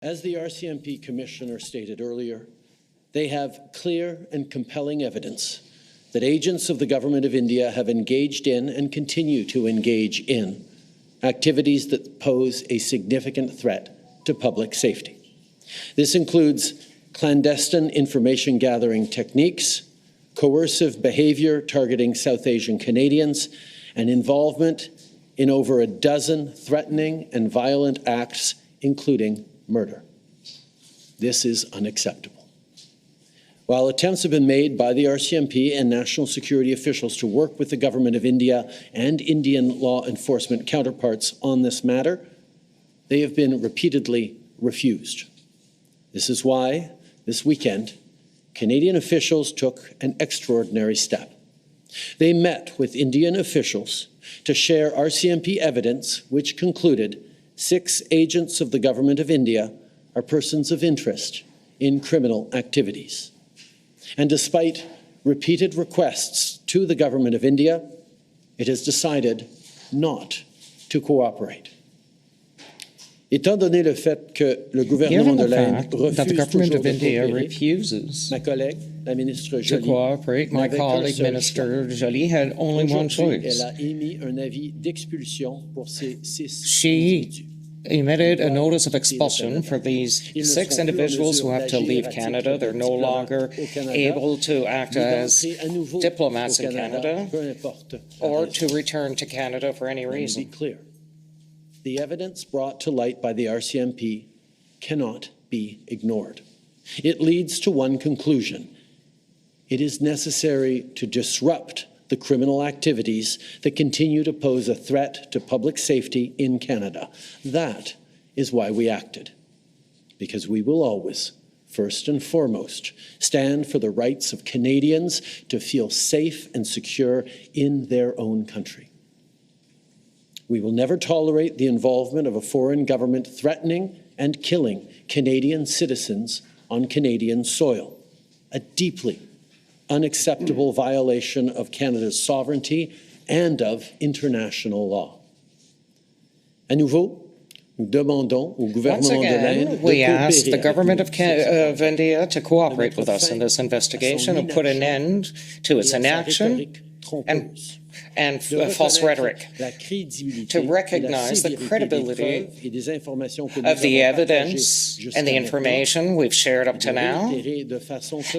As the RCMP Commissioner stated earlier, they have clear and compelling evidence that agents of the Government of India have engaged in and continue to engage in activities that pose a significant threat to public safety. This includes clandestine information gathering techniques, coercive behavior targeting South Asian Canadians, and involvement in over a dozen threatening and violent acts, including murder. This is unacceptable. While attempts have been made by the RCMP and national security officials to work with the Government of India and Indian law enforcement counterparts on this matter, they have been repeatedly refused. This is why, this weekend, Canadian officials took an extraordinary step. They met with Indian officials to share RCMP evidence which concluded 6 agents of the Government of India are persons of interest in criminal activities. And despite repeated requests to the Government of India, it has decided not to cooperate. Étant donné le fait que le gouvernement de l'Inde refuses ma collègue, la ministre to cooperate, my colleague, Minister Jolie, had only one choice. Elle a émis un avis d'expulsion pour ces 6 She emitted a notice of expulsion for these 6 individuals who have to leave Canada. They're no longer able to act as diplomats in Canada or to return to Canada for any reason. Be clear. The evidence brought to light by the RCMP cannot be ignored. It leads to one conclusion. It is necessary to disrupt the criminal activities that continue to pose a threat to public safety in Canada. That is why we acted, because we will always, first and foremost, stand for the rights of Canadians to feel safe and secure in their own country. We will never tolerate the involvement of a foreign government threatening and killing Canadian citizens on Canadian soil, a deeply unacceptable violation of Canada's sovereignty and of international law. À nouveau, nous demandons au gouvernement de l'Inde we ask the Government of India to cooperate with us in this investigation and put an end to its inaction and false rhetoric, to recognize the credibility of the evidence and the information we've shared up to now,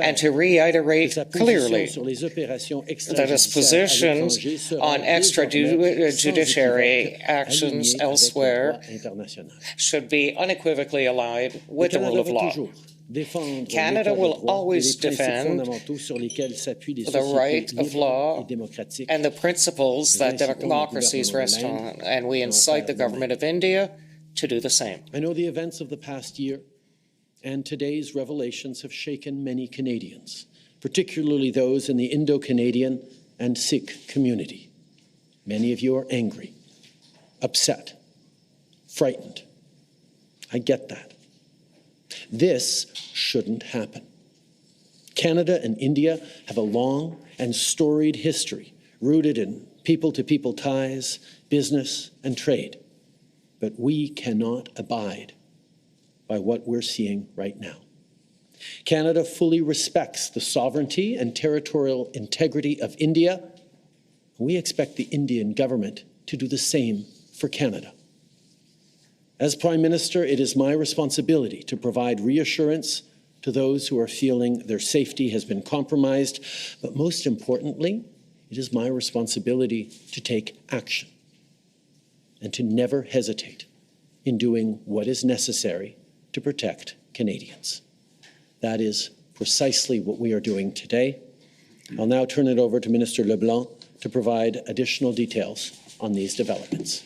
and to reiterate clearly that its positions on extrajudiciary actions elsewhere should be unequivocally aligned with the rule of law. Canada will always defend the right of law and the principles that democracies rest on, and we incite the Government of India to do the same. I know the events of the past year and today's revelations have shaken many Canadians, particularly those in the Indo-Canadian and Sikh community. Many of you are angry, upset, frightened. I get that. This shouldn't happen. Canada and India have a long and storied history rooted in people-to-people ties, business, and trade. But we cannot abide by what we're seeing right now. Canada fully respects the sovereignty and territorial integrity of India. We expect the Indian government to do the same for Canada. As Prime Minister, it is my responsibility to provide reassurance to those who are feeling their safety has been compromised, but most importantly, it is my responsibility to take action and to never hesitate in doing what is necessary to protect Canadians. That is precisely what we are doing today. I'll now turn it over to Minister Leblanc to provide additional details on these developments.